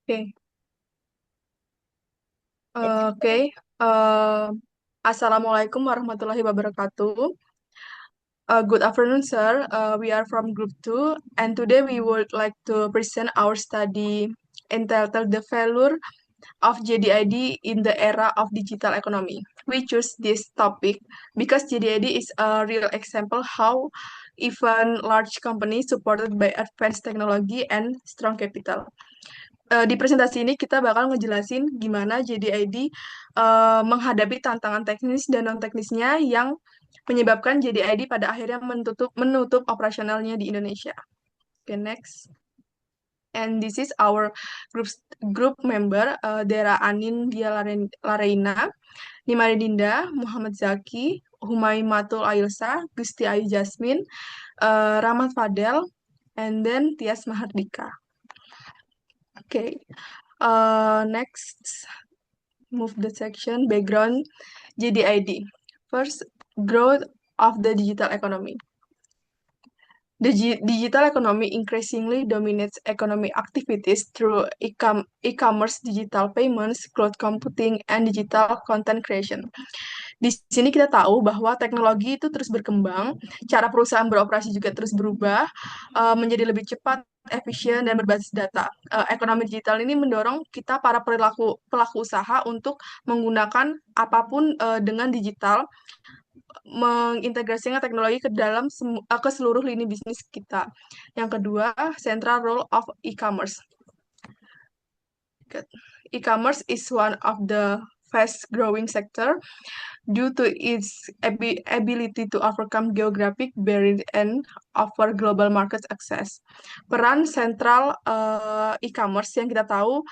Oke, oke. Eh, Assalamualaikum warahmatullahi wabarakatuh. Good afternoon, sir. We are from Group 2, and today we would like to present our study entitled The Failure of JDID in the Era of Digital Economy. We choose this topic because JDID is a real example how even large companies supported by advanced technology and strong capital. Di presentasi ini kita bakal ngejelasin gimana JDID menghadapi tantangan teknis dan non-teknisnya yang menyebabkan JDID pada akhirnya menutup operasionalnya di Indonesia. Okay, next. And this is our group member, Dera Anin Dia Lareina, Nimari Dinda, Muhammad Zaki, Humaimatul Ailsa, Gusti Ayu Jasmine, Rahmat Fadel, and then Tias Mahardika. Okay. Next, move the section background JDID. First, growth of the digital economy. The digital economy increasingly dominates economic activities through e-commerce, digital payments, cloud computing, and digital content creation. Di sini kita tahu bahwa teknologi itu terus berkembang, cara perusahaan beroperasi juga terus berubah, menjadi lebih cepat, efisien, dan berbasis data. Ekonomi digital ini mendorong kita para pelaku usaha untuk menggunakan apapun dengan digital, mengintegrasikan teknologi ke seluruh lini bisnis kita. Yang kedua, central role of e-commerce. E-commerce is one of the fast-growing sector due to its ability to overcome geographic barriers and offer global market access. Peran sentral e-commerce yang kita tahu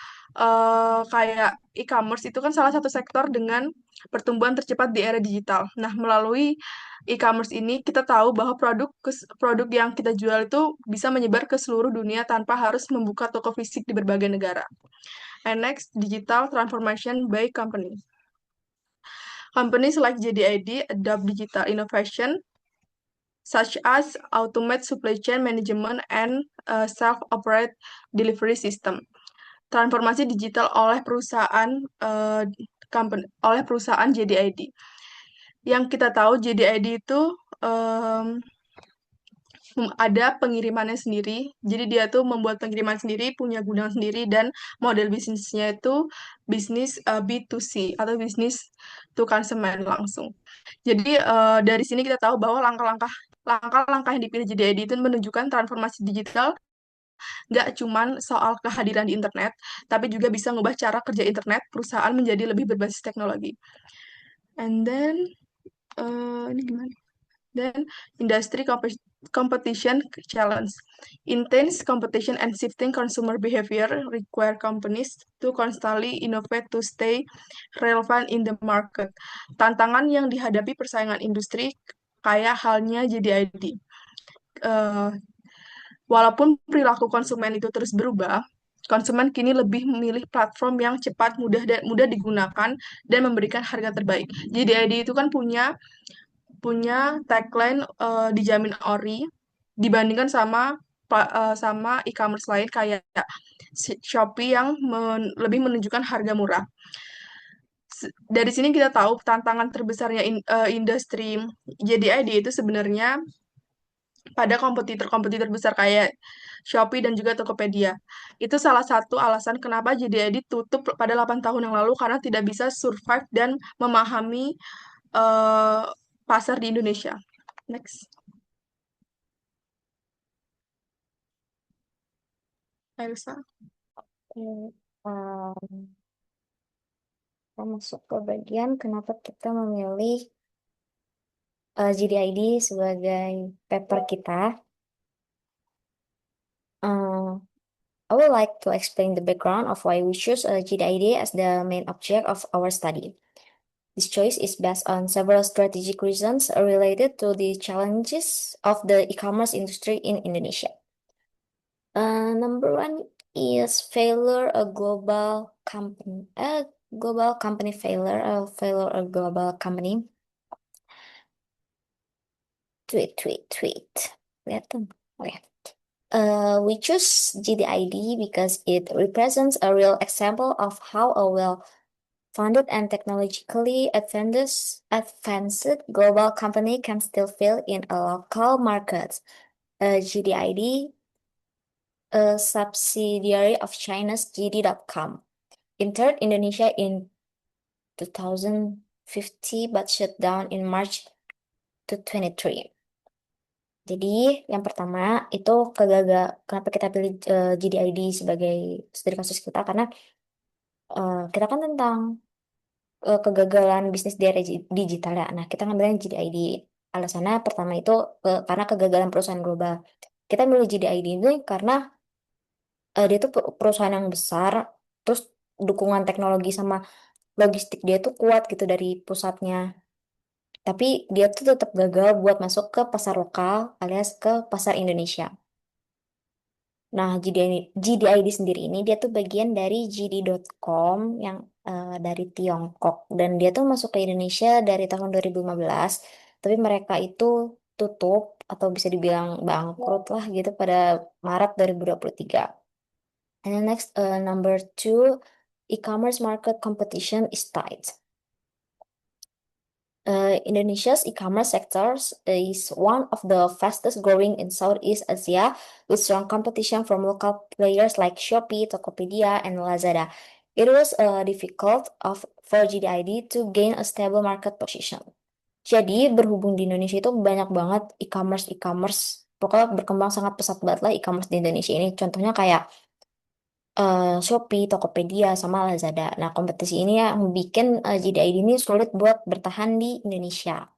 kayak e-commerce itu kan salah satu sektor dengan pertumbuhan tercepat di era digital. Nah, melalui e-commerce ini kita tahu bahwa produk yang kita jual itu bisa menyebar ke seluruh dunia tanpa harus membuka toko fisik di berbagai negara. And next, digital transformation by company. Companies like JDID adopt digital innovation such as automate supply chain management and self-operate delivery system. Transformasi digital oleh perusahaan JDID. Yang kita tahu JDID itu ada pengirimannya sendiri. Jadi dia tuh membuat pengiriman sendiri, punya gudang sendiri, dan model bisnisnya itu bisnis B2C atau bisnis to consumer langsung. Jadi dari sini kita tahu bahwa langkah-langkah yang dipilih JDID itu menunjukkan transformasi digital nggak cuman soal kehadiran di internet, tapi juga bisa ngubah cara kerja internet perusahaan menjadi lebih berbasis teknologi. And then ini gimana? Then industry competition challenge. Intense competition and shifting consumer behavior require companies to constantly innovate to stay relevant in the market. Tantangan yang dihadapi persaingan industri kayak halnya JDID. Walaupun perilaku konsumen itu terus berubah, konsumen kini lebih memilih platform yang cepat, mudah digunakan, dan memberikan harga terbaik. JDID itu kan punya tagline dijamin ori dibandingkan sama e-commerce lain kayak Shopee yang lebih menunjukkan harga murah. Dari sini kita tahu tantangan terbesarnya industri JDID itu sebenarnya pada kompetitor-kompetitor besar kayak Shopee dan juga Tokopedia. Itu salah satu alasan kenapa JDID tutup pada 8 tahun yang lalu karena tidak bisa survive dan memahami eh, pasar di Indonesia. Next. Elsa. Oke, kita masuk ke bagian kenapa kita memilih GDID sebagai paper kita. Uh, I would like to explain the background of why we choose GDID as the main object of our study. This choice is based on several strategic reasons related to the challenges of the e-commerce industry in Indonesia. Number one is failure a global company. A global company failure, a failure a global company. Tweet. Lihat tuh. Oke. We choose GDID because it represents a real example of how a well-funded and technologically advanced global company can still fail in a local market. GDID, a subsidiary of China's JD.com, entered Indonesia in 2050 but shut down in March 2023. Jadi, yang pertama itu kenapa kita pilih GDID sebagai studi kasus kita karena kita kan tentang kegagalan bisnis di era digital ya. Nah, kita ngambilnya GDID. Alasannya pertama itu karena kegagalan perusahaan global. Kita milih GDID ini karena dia tuh perusahaan yang besar, terus dukungan teknologi sama logistik dia tuh kuat gitu dari pusatnya. Tapi dia tuh tetap gagal buat masuk ke pasar lokal alias ke pasar Indonesia. Nah, GDID sendiri ini dia tuh bagian dari JD.com yang dari Tiongkok dan dia tuh masuk ke Indonesia dari tahun 2015, tapi mereka itu tutup atau bisa dibilang bangkrut lah gitu pada Maret 2023. And then next, number two, e-commerce market competition is tight. Indonesia's e-commerce sector is one of the fastest growing in Southeast Asia, with strong competition from local players like Shopee, Tokopedia, and Lazada. It was difficult for GDID to gain a stable market position. Jadi berhubung di Indonesia itu banyak banget e-commerce, pokoknya berkembang sangat pesat banget lah e-commerce di Indonesia ini. Contohnya kayak Shopee, Tokopedia, sama Lazada. Nah, kompetisi ini yang bikin JDID ini sulit buat bertahan di Indonesia.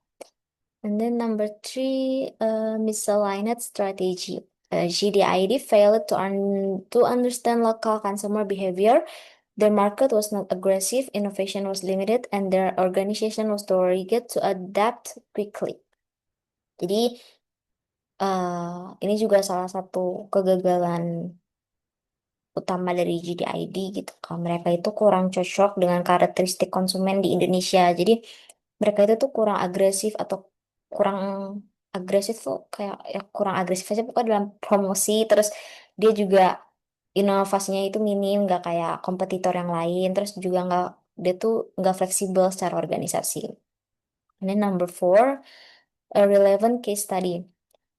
And then number three, misaligned strategy. GDID failed to understand local consumer behavior. Their market was not aggressive, innovation was limited, and their organization was too rigid to adapt quickly. Jadi, ini juga salah satu kegagalan utama dari GDID gitu kan. Mereka itu kurang cocok dengan karakteristik konsumen di Indonesia. Jadi mereka itu tuh kurang agresif atau kurang agresif tuh kayak ya kurang agresif aja pokoknya dalam promosi. Terus dia juga inovasinya itu minim, nggak kayak kompetitor yang lain. Terus juga dia tuh nggak fleksibel secara organisasi. And then number four, a relevant case study.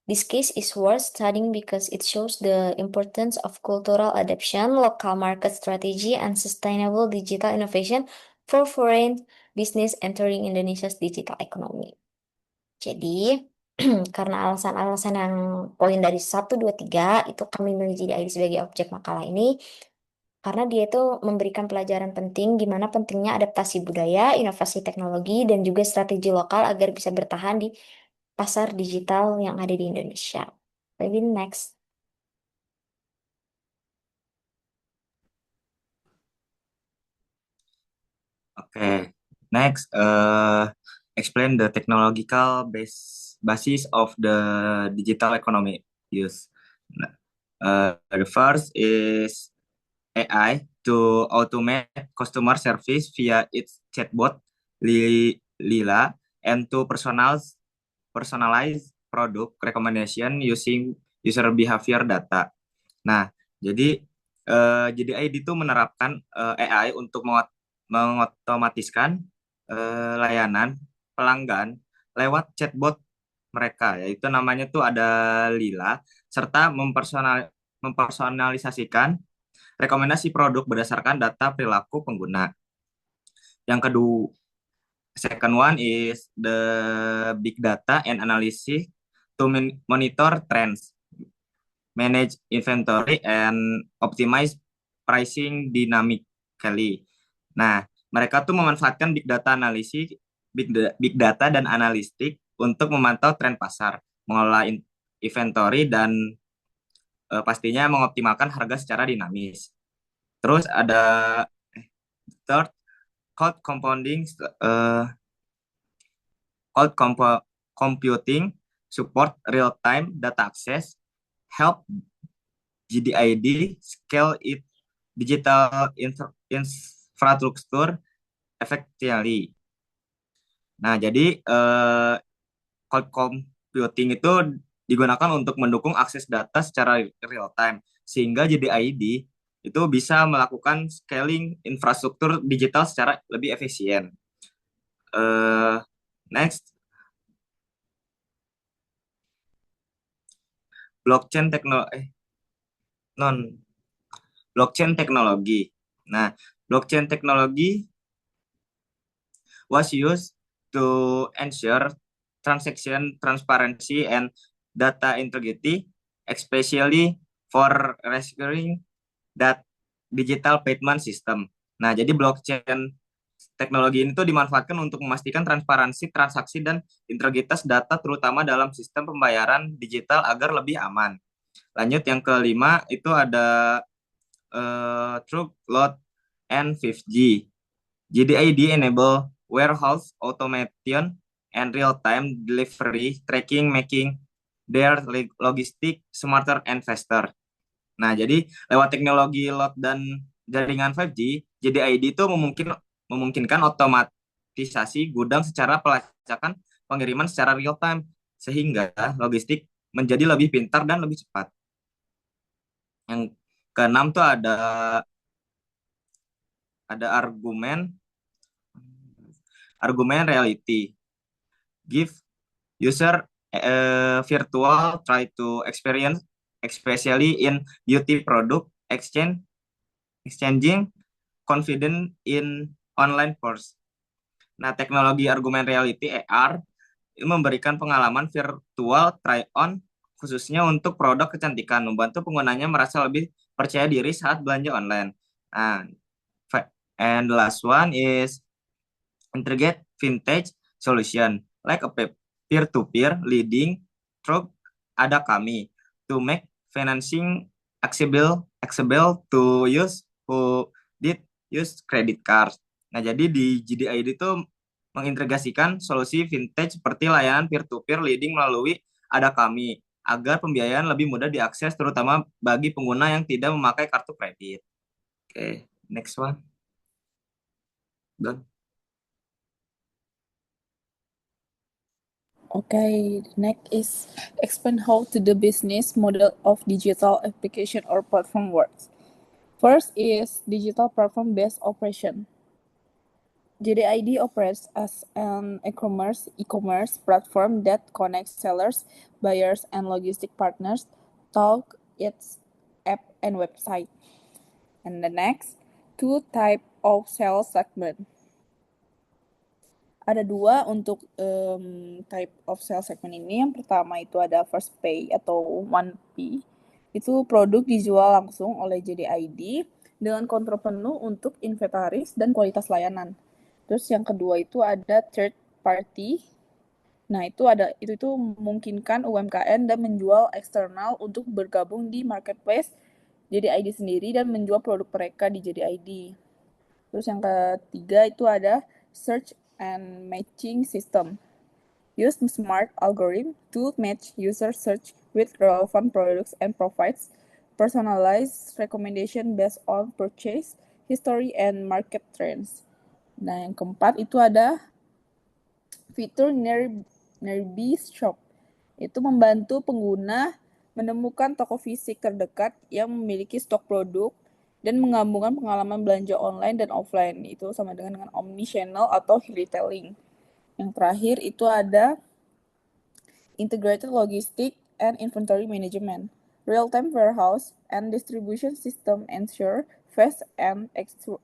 This case is worth studying because it shows the importance of cultural adaptation, local market strategy, and sustainable digital innovation for foreign business entering Indonesia's digital economy. Jadi, karena alasan-alasan yang poin dari 1, 2, 3 itu kami memilih JDID sebagai objek makalah ini, karena dia itu memberikan pelajaran penting gimana pentingnya adaptasi budaya, inovasi teknologi, dan juga strategi lokal agar bisa bertahan di pasar digital yang ada di Indonesia. Maybe next. Okay. Next, explain the technological basis of the digital economy use. The first is AI to automate customer service via its chatbot Lila and to personalize product recommendation using user behavior data. Nah, jadi ID itu menerapkan AI untuk mengotomatiskan layanan pelanggan lewat chatbot mereka, yaitu namanya tuh ada Lila, serta mempersonalisasikan rekomendasi produk berdasarkan data perilaku pengguna. Yang kedua, second one is the big data and analysis to monitor trends, manage inventory, and optimize pricing dynamically. Nah, mereka tuh memanfaatkan big data dan analistik untuk memantau tren pasar, mengelola inventory, dan pastinya mengoptimalkan harga secara dinamis. Terus ada third, cloud compounding, computing, support real-time data access, help GDID scale it digital infrastructure effectively. Nah, jadi cloud computing itu digunakan untuk mendukung akses data secara real time, sehingga JDID itu bisa melakukan scaling infrastruktur digital secara lebih efisien. Next, blockchain teknologi, non blockchain teknologi. Nah, blockchain teknologi was used to ensure transaction transparency and data integrity, especially for rescuing that digital payment system. Nah, jadi blockchain teknologi ini tuh dimanfaatkan untuk memastikan transparansi transaksi dan integritas data terutama dalam sistem pembayaran digital agar lebih aman. Lanjut yang kelima itu ada True Cloud and 5G. JDID enable warehouse automation and real-time delivery tracking, making their logistic smarter and faster. Nah, jadi lewat teknologi load dan jaringan 5G, JDID itu memungkinkan otomatisasi gudang secara pelacakan pengiriman secara real time, sehingga logistik menjadi lebih pintar dan lebih cepat. Yang keenam tuh ada argumen reality. Give user virtual try to experience, especially in beauty product exchanging confident in online course. Nah, teknologi argumen reality AR memberikan pengalaman virtual try on khususnya untuk produk kecantikan, membantu penggunanya merasa lebih percaya diri saat belanja online. Nah, and the last one is integrate vintage solution like a peer-to-peer leading through ada kami to make financing accessible to use who did use credit card. Nah, jadi di GDID itu mengintegrasikan solusi vintage seperti layanan peer-to-peer leading melalui ada kami agar pembiayaan lebih mudah diakses terutama bagi pengguna yang tidak memakai kartu kredit. Oke, next one. Done. Okay, next is explain how to the business model of digital application or platform works. First is digital platform-based operation. JDID operates as an e-commerce platform that connects sellers, buyers, and logistic partners through its app and website. And the next, two type of sales segment. Ada dua untuk type of sales segment ini. Yang pertama itu ada first pay atau 1P. Itu produk dijual langsung oleh JDID dengan kontrol penuh untuk inventaris dan kualitas layanan. Terus yang kedua itu ada third party. Nah, itu memungkinkan UMKM dan menjual eksternal untuk bergabung di marketplace JDID sendiri dan menjual produk mereka di JDID. Terus yang ketiga itu ada search and matching system. Use smart algorithm to match user search with relevant products and provides personalized recommendation based on purchase history and market trends. Nah, yang keempat itu ada fitur Nearby Shop. Itu membantu pengguna menemukan toko fisik terdekat yang memiliki stok produk dan menggabungkan pengalaman belanja online dan offline. Itu sama dengan omnichannel atau retailing. Yang terakhir itu ada integrated logistic and inventory management. Real-time warehouse and distribution system ensure fast and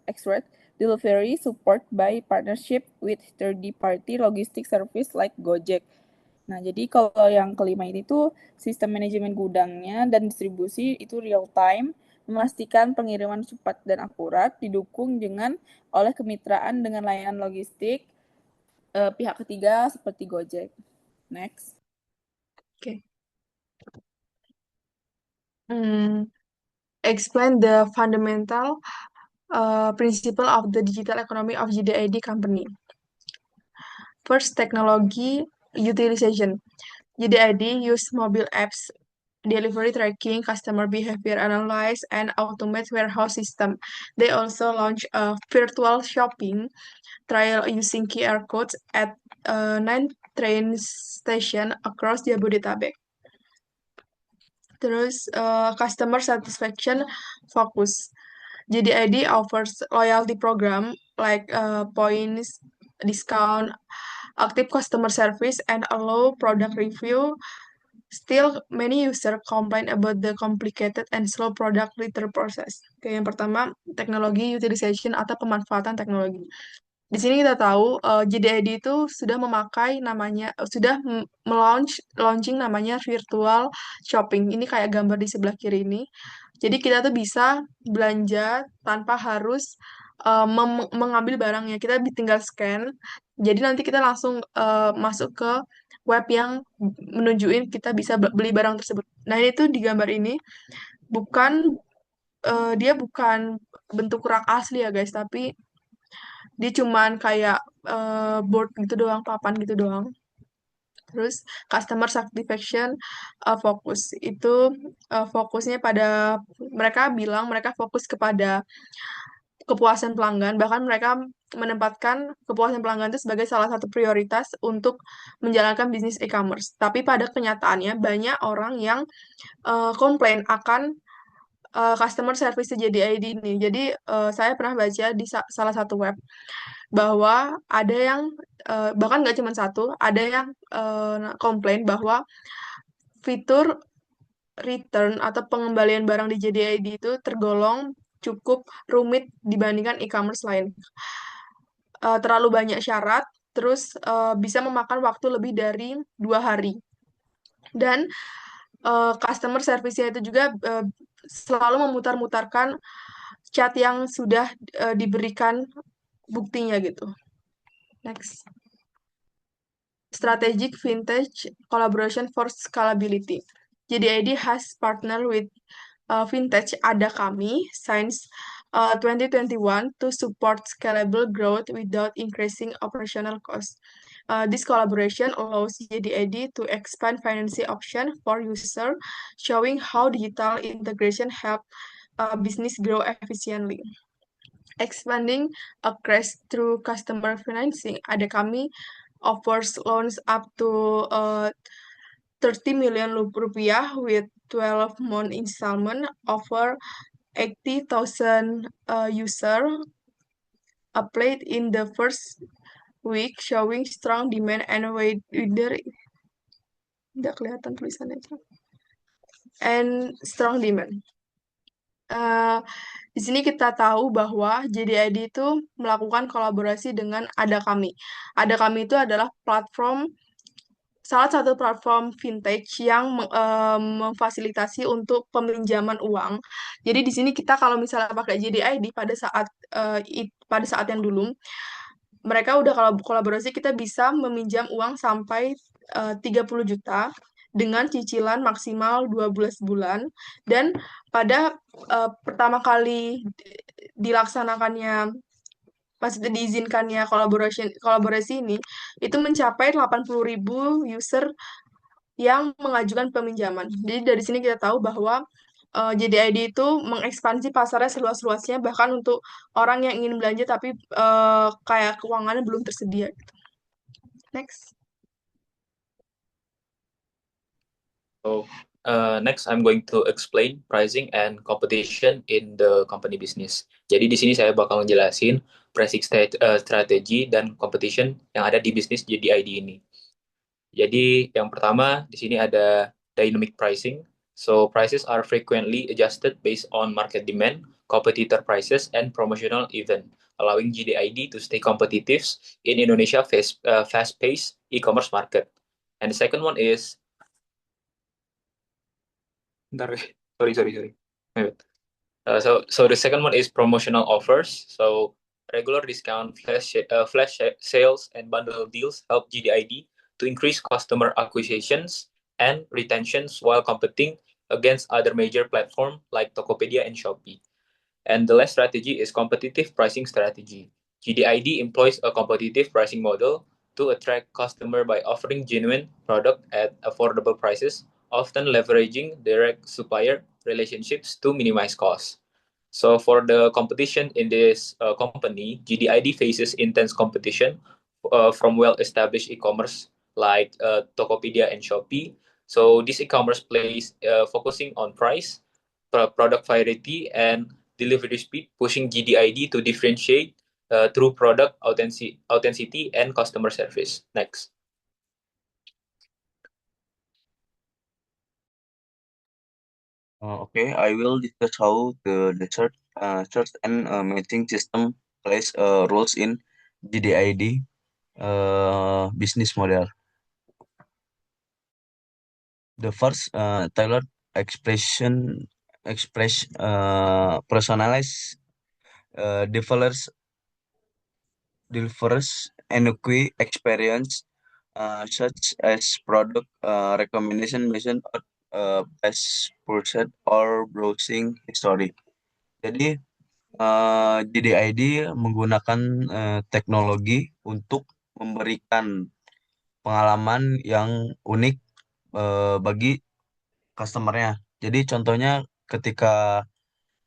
accurate delivery support by partnership with third-party logistic service like Gojek. Nah, jadi kalau yang kelima ini tuh sistem manajemen gudangnya dan distribusi itu real time, memastikan pengiriman cepat dan akurat, didukung oleh kemitraan dengan layanan logistik pihak ketiga seperti Gojek. Next. Okay. Explain the fundamental principle of the digital economy of JDID company. First, technology utilization. JDID use mobile apps, delivery tracking, customer behavior analysis, and automate warehouse system. They also launch a virtual shopping trial using QR codes at 9 train stations across Jabodetabek. Terus customer satisfaction focus. JDID offers loyalty program like points, discount, active customer service, and allow product review. Still, many users complain about the complicated and slow product return process. Oke, yang pertama, teknologi utilization atau pemanfaatan teknologi. Di sini kita tahu JDID itu sudah memakai namanya, sudah launching namanya virtual shopping. Ini kayak gambar di sebelah kiri ini. Jadi kita tuh bisa belanja tanpa harus mengambil barangnya. Kita tinggal scan. Jadi nanti kita langsung masuk ke web yang menunjukin kita bisa beli barang tersebut. Nah, ini tuh di gambar ini bukan dia bukan bentuk rak asli ya guys, tapi dia cuman kayak board gitu doang, papan gitu doang. Terus customer satisfaction fokus itu fokusnya pada mereka bilang mereka fokus kepada kepuasan pelanggan, bahkan mereka menempatkan kepuasan pelanggan itu sebagai salah satu prioritas untuk menjalankan bisnis e-commerce. Tapi pada kenyataannya banyak orang yang komplain akan customer service JDID ini. Jadi saya pernah baca di salah satu web bahwa ada yang bahkan nggak cuma satu, ada yang komplain bahwa fitur return atau pengembalian barang di JDID itu tergolong cukup rumit dibandingkan e-commerce lain. Terlalu banyak syarat, terus bisa memakan waktu lebih dari 2 hari. Dan customer service-nya itu juga selalu memutar-mutarkan chat yang sudah diberikan buktinya gitu. Next. Strategic Vintage Collaboration for Scalability. JDID has partnered with Vintage Ada Kami since 2021 to support scalable growth without increasing operational costs. This collaboration allows JDID to expand financing options for users, showing how digital integration help business grow efficiently. Expanding access through customer financing, Ada Kami offers loans up to 30 million rupiah with 12-month installment over 80,000 user applied in the first week, showing strong demand and tidak kelihatan tulisannya and strong demand. Di sini kita tahu bahwa JDID itu melakukan kolaborasi dengan Ada Kami. Ada Kami itu adalah salah satu platform vintage yang memfasilitasi untuk peminjaman uang. Jadi di sini kita kalau misalnya pakai JDID pada saat yang dulu, mereka udah kalau kolaborasi kita bisa meminjam uang sampai 30 juta dengan cicilan maksimal 12 bulan. Dan pada pertama kali dilaksanakannya maksudnya diizinkannya kolaborasi ini itu mencapai 80.000 user yang mengajukan peminjaman. Jadi dari sini kita tahu bahwa JDID itu mengekspansi pasarnya seluas-luasnya bahkan untuk orang yang ingin belanja tapi kayak keuangannya belum tersedia gitu. Next. So next I'm going to explain pricing and competition in the company business. Jadi di sini saya bakal ngejelasin pricing strategy dan competition yang ada di bisnis JDID ini. Jadi yang pertama di sini ada dynamic pricing. So prices are frequently adjusted based on market demand, competitor prices, and promotional event, allowing JDID to stay competitive in Indonesia fast-paced e-commerce market. And the second one is sorry. So the second one is promotional offers. So regular discount, flash sales, and bundle deals help JDID to increase customer acquisitions and retentions while competing against other major platforms like Tokopedia and Shopee. And the last strategy is competitive pricing strategy. JDID employs a competitive pricing model to attract customer by offering genuine product at affordable prices, often leveraging direct supplier relationships to minimize costs. So for the competition in this company, JDID faces intense competition from well-established e-commerce like Tokopedia and Shopee, So this e-commerce plays focusing on price, product variety, and delivery speed, pushing GDID to differentiate through product authenticity and customer service. Next. Okay, I will discuss how the search and matching system plays roles in GDID business model. The first tailored express personalized delivers unique experience such as product recommendation based on best purchase or browsing history. Jadi JDID menggunakan teknologi untuk memberikan pengalaman yang unik bagi customernya. Jadi contohnya ketika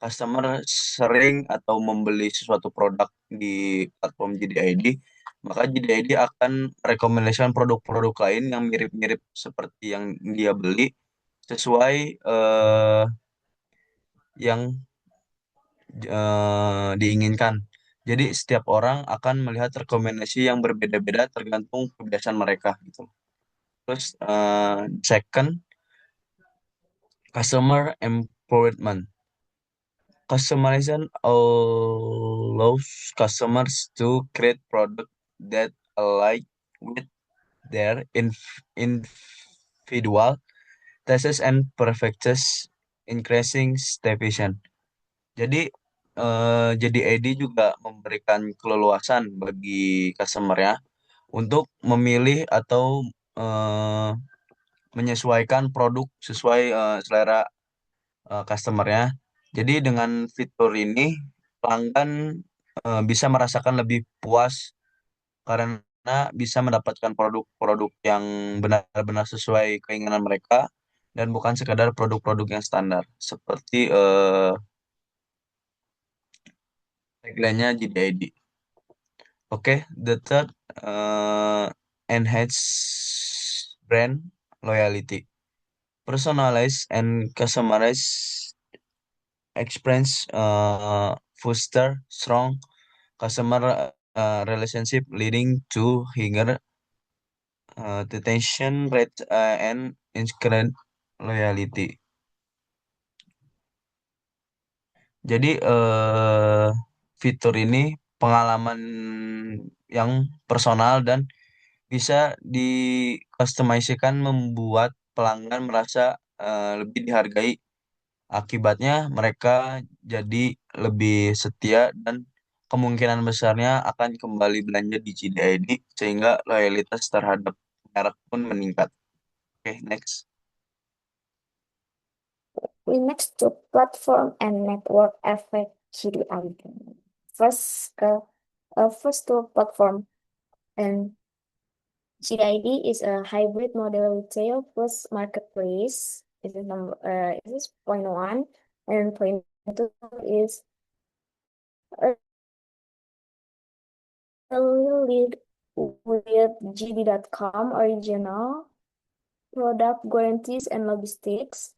customer sering atau membeli sesuatu produk di platform JDID, maka JDID akan rekomendasikan produk-produk lain yang mirip-mirip seperti yang dia beli sesuai yang diinginkan. Jadi setiap orang akan melihat rekomendasi yang berbeda-beda tergantung kebiasaan mereka gitu. Terus second, customer empowerment. Customization allows customers to create products that align with their individual tastes and preferences, increasing satisfaction. Jadi ID juga memberikan keleluasan bagi customer ya untuk memilih atau eh, menyesuaikan produk sesuai selera customernya. Jadi dengan fitur ini pelanggan bisa merasakan lebih puas karena bisa mendapatkan produk-produk yang benar-benar sesuai keinginan mereka dan bukan sekadar produk-produk yang standar seperti tagline-nya JDID. Oke, the third enhance brand loyalty. Personalized and customized experience foster strong customer relationship leading to higher retention rate and increased loyalty. Jadi fitur ini pengalaman yang personal dan bisa di-customize-kan membuat pelanggan merasa lebih dihargai. Akibatnya mereka jadi lebih setia dan kemungkinan besarnya akan kembali belanja di JDID sehingga loyalitas terhadap merek pun meningkat. Oke, next. We next to platform and network effect GDID. First to platform, and GDID is a hybrid model retail plus marketplace. This is point one, and point two is early lead with GD.com original product guarantees and logistics.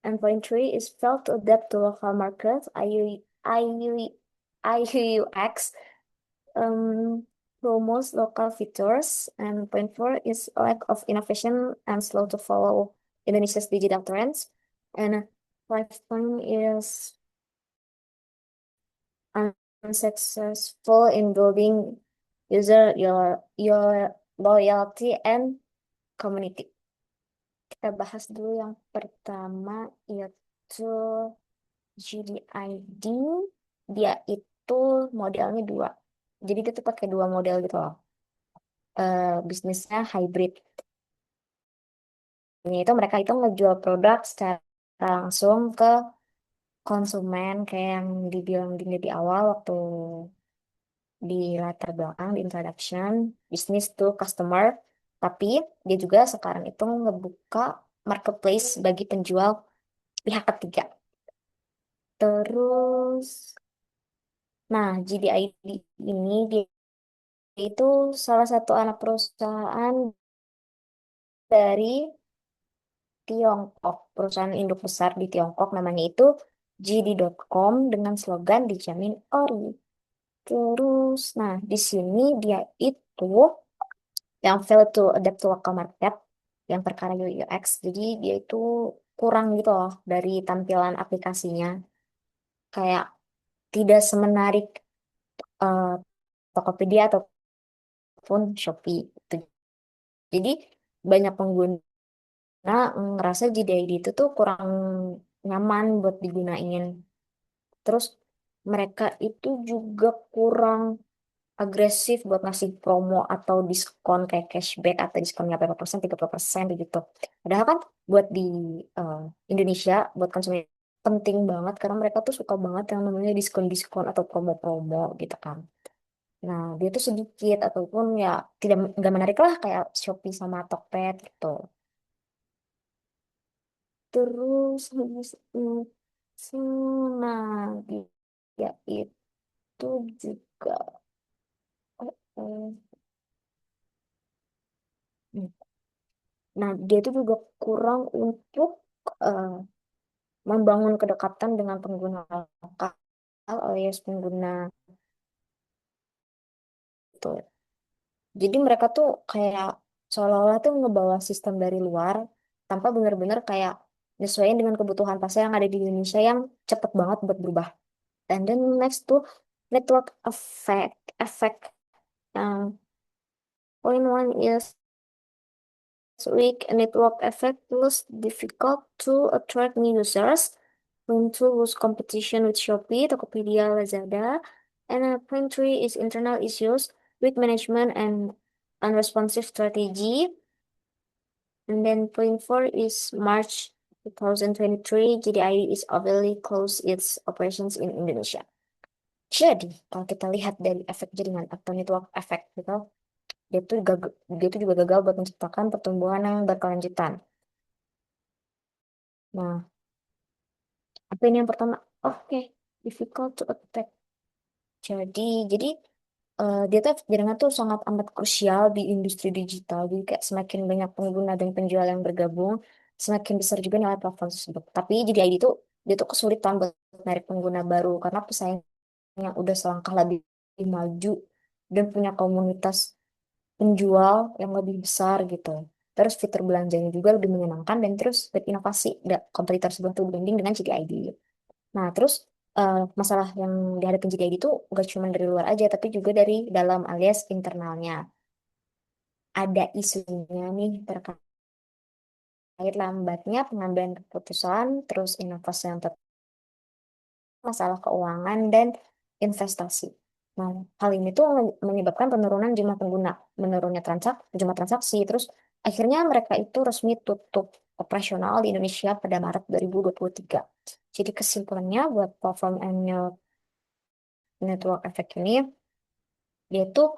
And point three is felt to adapt to local markets, IUX, promotes local features. And point four is lack of innovation and slow to follow Indonesia's digital trends. And 5 point is unsuccessful in building your loyalty and community. Kita bahas dulu yang pertama, yaitu GDID. Dia itu modelnya dua. Jadi dia tuh pakai dua model gitu loh. Bisnisnya hybrid. Ini itu mereka itu ngejual produk secara langsung ke konsumen kayak yang dibilang di awal waktu di latar belakang, di introduction, bisnis to customer. Tapi dia juga sekarang itu ngebuka marketplace bagi penjual pihak ketiga. Terus, nah GDID ini dia itu salah satu anak perusahaan dari Tiongkok. Perusahaan induk besar di Tiongkok namanya itu JD.com dengan slogan dijamin ori. Terus, nah di sini dia itu yang fail to adapt to local market, yang perkara UI UX. Jadi dia itu kurang gitu loh dari tampilan aplikasinya. Kayak tidak semenarik eh, Tokopedia ataupun Shopee. Gitu. Jadi banyak pengguna ngerasa JDID itu tuh kurang nyaman buat digunain. Terus mereka itu juga kurang agresif buat ngasih promo atau diskon kayak cashback atau diskonnya berapa persen, 30% gitu. Padahal kan buat di eh, Indonesia, buat konsumen penting banget karena mereka tuh suka banget yang namanya diskon-diskon atau promo-promo gitu kan. Nah, dia tuh sedikit ataupun ya tidak nggak menarik lah kayak Shopee sama Tokped gitu. Terus habis itu, nah dia itu juga eh, hmm, nah dia itu juga kurang untuk eh, membangun kedekatan dengan pengguna lokal alias pengguna itu. Jadi mereka tuh kayak seolah-olah tuh ngebawa sistem dari luar tanpa benar-benar kayak nyesuaiin dengan kebutuhan pasar yang ada di Indonesia yang cepet banget buat berubah. And then next tuh network effect yang point one is weak network effect was difficult to attract new users. Point two was competition with Shopee, Tokopedia, Lazada. And point three is internal issues, weak management and unresponsive strategy. And then point four is March 2023, JDI is overly close its operations in Indonesia. Jadi, kalau kita lihat dari efek jaringan atau network effect gitu, dia tuh juga gagal buat menciptakan pertumbuhan yang berkelanjutan. Nah, apa ini yang pertama? Oke, difficult to attack. Jadi dia tuh efek jaringan tuh sangat amat krusial di industri digital. Jadi kayak semakin banyak pengguna dan penjual yang bergabung, semakin besar juga nilai platform tersebut. Tapi jadi ID tuh dia tuh kesulitan buat menarik pengguna baru karena pesaingnya udah selangkah lebih maju dan punya komunitas penjual yang lebih besar gitu. Terus fitur belanjanya juga lebih menyenangkan dan terus berinovasi. Kompetitor sebelah tuh dibanding dengan JDID. Nah, terus masalah yang dihadapi JDID itu gak cuma dari luar aja, tapi juga dari dalam alias internalnya. Ada isunya nih terkait lambatnya pengambilan keputusan, terus inovasi yang masalah keuangan dan investasi. Nah, hal ini tuh menyebabkan penurunan jumlah pengguna, menurunnya jumlah transaksi, terus akhirnya mereka itu resmi tutup operasional di Indonesia pada Maret 2023. Jadi kesimpulannya buat platform annual network effect ini, dia tuh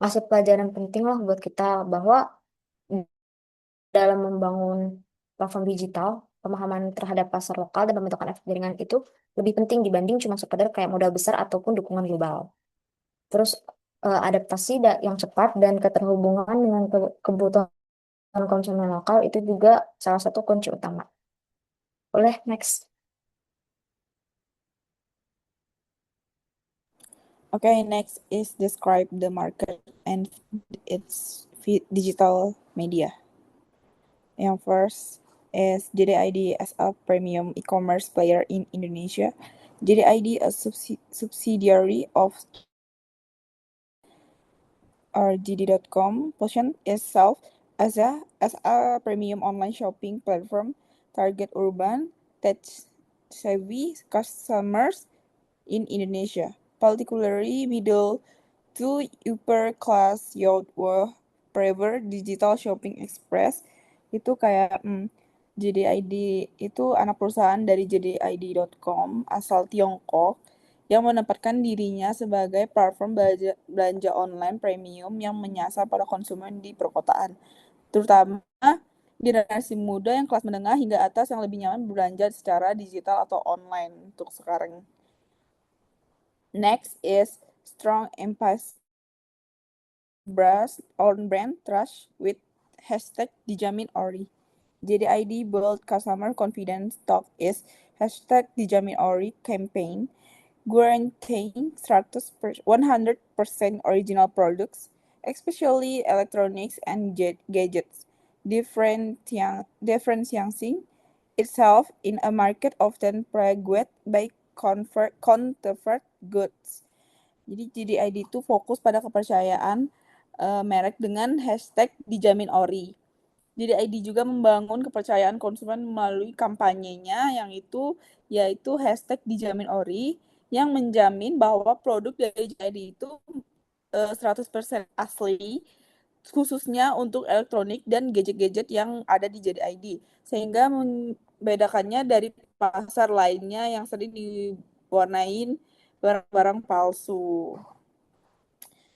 ngasih pelajaran penting lah buat kita bahwa dalam membangun platform digital, pemahaman terhadap pasar lokal dan pembentukan efek jaringan itu lebih penting dibanding cuma sekedar kayak modal besar ataupun dukungan global. Terus adaptasi yang cepat dan keterhubungan dengan kebutuhan konsumen lokal itu juga salah satu kunci utama. Boleh, next. Okay, next is describe the market and its digital media. Yang first is JDID as a premium e-commerce player in Indonesia. JDID a subsidiary of JD.com positioned itself as a premium online shopping platform target urban tech-savvy customers in Indonesia, particularly middle to upper class youth who prefer digital shopping express. Itu kayak JDID itu anak perusahaan dari JDID.com asal Tiongkok yang menempatkan dirinya sebagai platform belanja online premium yang menyasar para konsumen di perkotaan, terutama generasi muda yang kelas menengah hingga atas yang lebih nyaman belanja secara digital atau online untuk sekarang. Next is strong emphasis on brand trust with hashtag dijamin ori. JDID build customer confidence talk is hashtag Dijamin Ori campaign, guaranteeing 100% original products, especially electronics and gadgets, differentiating itself in a market often plagued by counterfeit goods. Jadi JDID itu fokus pada kepercayaan merek dengan hashtag dijamin ori. JDID juga membangun kepercayaan konsumen melalui kampanyenya yaitu hashtag dijamin ori yang menjamin bahwa produk dari JDID itu 100% asli, khususnya untuk elektronik dan gadget-gadget yang ada di JDID, sehingga membedakannya dari pasar lainnya yang sering diwarnain barang-barang palsu.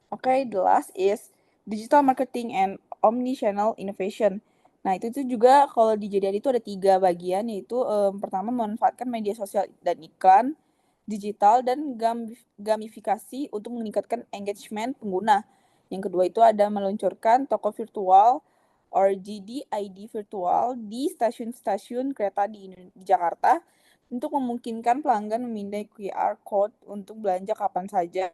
Okay, the last is digital marketing and omnichannel innovation. Nah, itu tuh juga kalau di JDID itu ada 3 bagian, yaitu pertama memanfaatkan media sosial dan iklan, digital, dan gamifikasi untuk meningkatkan engagement pengguna. Yang kedua itu ada meluncurkan toko virtual or GDID virtual di stasiun-stasiun kereta di Jakarta untuk memungkinkan pelanggan memindai QR code untuk belanja kapan saja.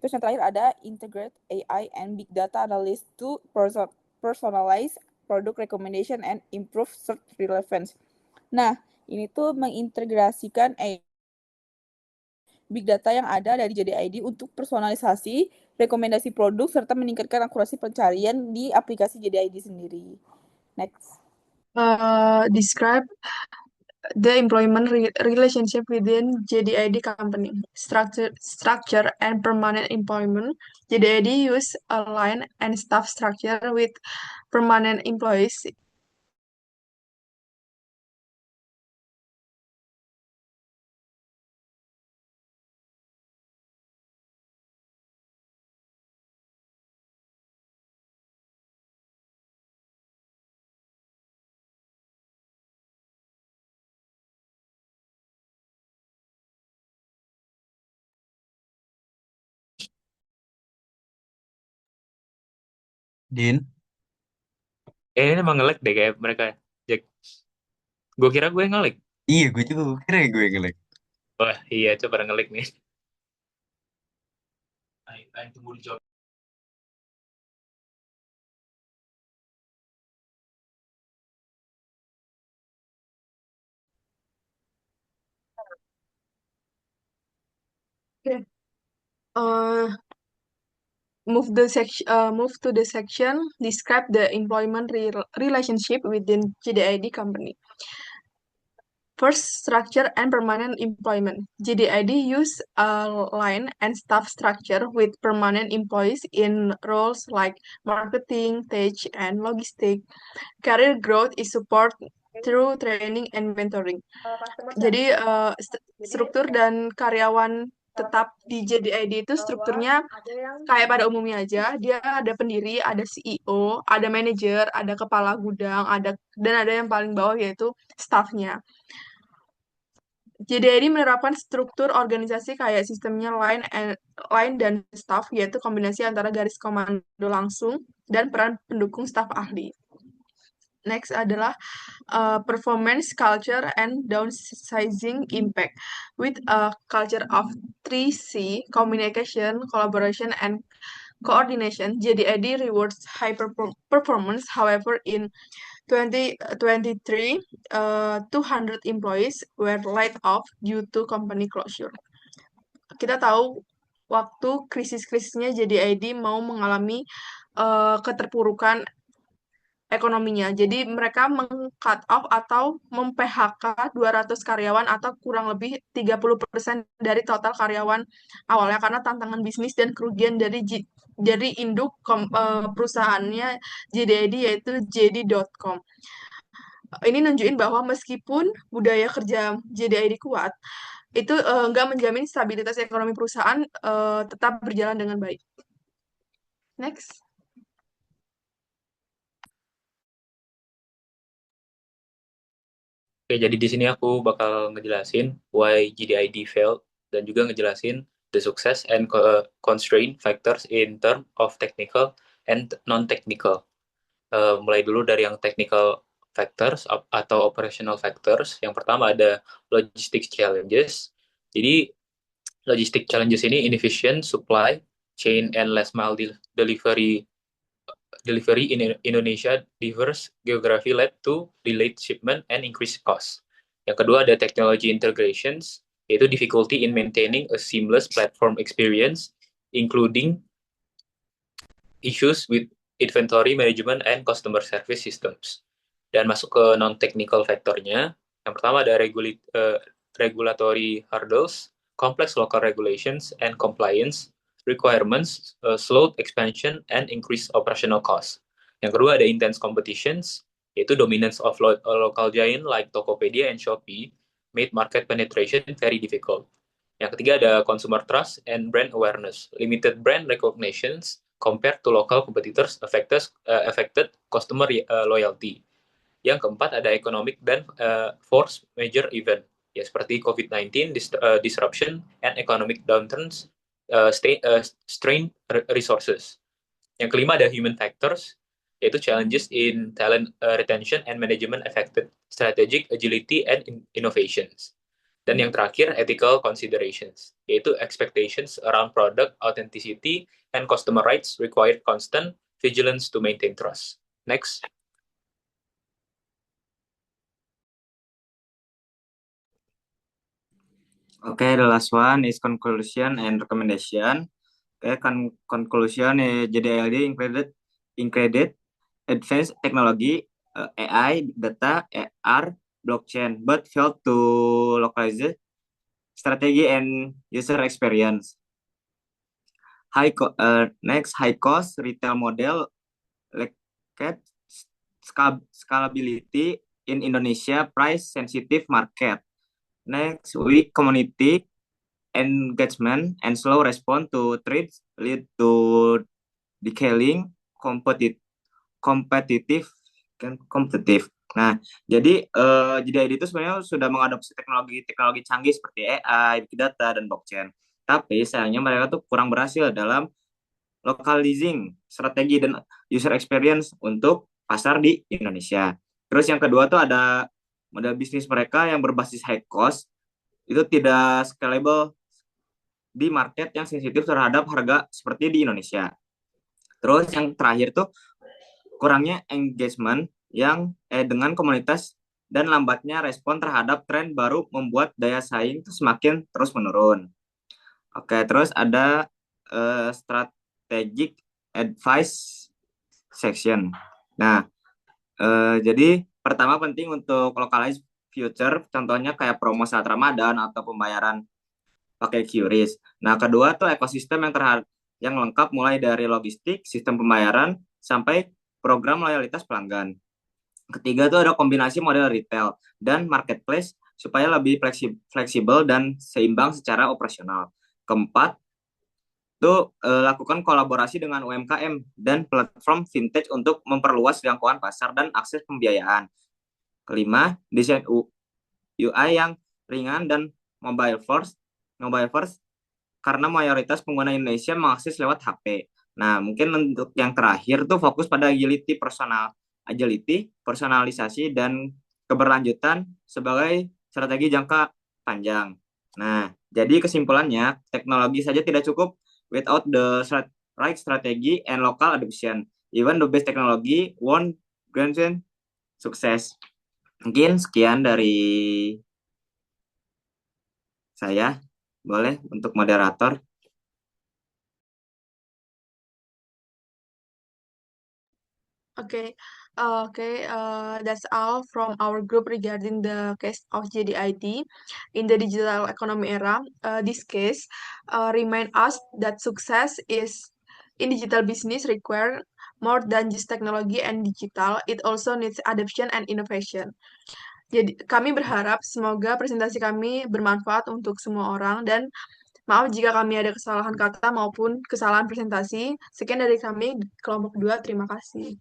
Terus yang terakhir ada integrate AI and big data analysis to personalize product recommendation and improve search relevance. Nah, ini tuh mengintegrasikan big data yang ada dari JDID untuk personalisasi rekomendasi produk serta meningkatkan akurasi pencarian di aplikasi JDID sendiri. Next. Describe the employment relationship within JDID company. Structure and permanent employment. JDID use a line and staff structure with permanent employees. Din, Ini emang nge-lag deh kayak mereka. Jack. Gue kira gue nge-lag. iya gue juga kira gue ngelag. Wah, iya, coba nge-lag nih. Ayo tunggu dijawab. Okay. Move to the section. Describe the employment relationship within JDID company. First, structure and permanent employment. JDID use a line and staff structure with permanent employees in roles like marketing, tech, and logistics. Career growth is supported through training and mentoring. Jadi struktur dan karyawan tetap di JDID itu strukturnya kayak pada umumnya aja. Dia ada pendiri, ada CEO, ada manajer, ada kepala gudang, dan ada yang paling bawah yaitu staffnya. JDID menerapkan struktur organisasi kayak sistemnya line dan staff, yaitu kombinasi antara garis komando langsung dan peran pendukung staf ahli. Next adalah performance culture and downsizing impact with a culture of 3C, communication, collaboration, and coordination. JDID rewards high performance. However, in 2023, 200 employees were laid off due to company closure. Kita tahu waktu krisis-krisisnya JDID mau mengalami keterpurukan ekonominya. Jadi mereka meng-cut off atau mem-PHK 200 karyawan atau kurang lebih 30% dari total karyawan awalnya karena tantangan bisnis dan kerugian dari induk perusahaannya JDID yaitu JD.com. Ini nunjukin bahwa meskipun budaya kerja JDID kuat, itu nggak menjamin stabilitas ekonomi perusahaan tetap berjalan dengan baik. Next. Oke, jadi di sini aku bakal ngejelasin why GDID failed dan juga ngejelasin the success and constraint factors in term of technical and non-technical. Mulai dulu dari yang technical factors atau operational factors. Yang pertama ada logistics challenges. Jadi logistic challenges ini inefficient supply chain and last mile delivery in Indonesia diverse geography led to delayed shipment and increased cost. Yang kedua ada technology integrations, yaitu difficulty in maintaining a seamless platform experience, including issues with inventory management and customer service systems. Dan masuk ke non-technical factornya, yang pertama ada regulatory hurdles, complex local regulations and compliance requirements, slowed expansion, and increased operational costs. Yang kedua ada intense competitions, yaitu dominance of local giant like Tokopedia and Shopee made market penetration very difficult. Yang ketiga ada consumer trust and brand awareness. Limited brand recognitions compared to local competitors affected customer loyalty. Yang keempat ada economic dan force major event, ya seperti COVID-19 disruption and economic downturns strain resources. Yang kelima ada human factors, yaitu challenges in talent retention and management affected strategic agility and innovations. Dan yang terakhir, ethical considerations, yaitu expectations around product authenticity and customer rights required constant vigilance to maintain trust. Next. Okay, the last one is conclusion and recommendation. Okay, conclusion JDID included advanced technology, AI, data, AR, blockchain, but failed to localize strategy and user experience. Next, high cost retail model, lacked scalability in Indonesia price sensitive market. Next, weak community engagement and slow response to threats lead to decaying competitive. Nah, jadi JDID itu sebenarnya sudah mengadopsi teknologi canggih seperti AI, big data, dan blockchain. Tapi sayangnya mereka tuh kurang berhasil dalam localizing strategi dan user experience untuk pasar di Indonesia. Terus yang kedua tuh ada model bisnis mereka yang berbasis high cost, itu tidak scalable di market yang sensitif terhadap harga seperti di Indonesia. Terus yang terakhir tuh kurangnya engagement yang dengan komunitas dan lambatnya respon terhadap tren baru membuat daya saing itu semakin terus menurun. Oke, terus ada strategic advice section. Nah, jadi pertama penting untuk localize future, contohnya kayak promo saat Ramadan atau pembayaran pakai QRIS. Nah, kedua tuh ekosistem yang lengkap mulai dari logistik, sistem pembayaran, sampai program loyalitas pelanggan. Ketiga tuh ada kombinasi model retail dan marketplace supaya lebih fleksibel dan seimbang secara operasional. Keempat, tuh lakukan kolaborasi dengan UMKM dan platform vintage untuk memperluas jangkauan pasar dan akses pembiayaan. Kelima, desain UI yang ringan dan mobile first karena mayoritas pengguna Indonesia mengakses lewat HP. Nah, mungkin untuk yang terakhir tuh fokus pada agility, personalisasi, dan keberlanjutan sebagai strategi jangka panjang. Nah, jadi kesimpulannya, teknologi saja tidak cukup without the right strategy and local adoption. Even the best technology won't guarantee sukses. Mungkin sekian dari saya. Boleh untuk moderator. Okay, that's all from our group regarding the case of JDID in the digital economy era. This case remind us that success is in digital business require more than just technology and digital. It also needs adoption and innovation. Jadi kami berharap semoga presentasi kami bermanfaat untuk semua orang dan maaf jika kami ada kesalahan kata maupun kesalahan presentasi. Sekian dari kami kelompok 2. Terima kasih.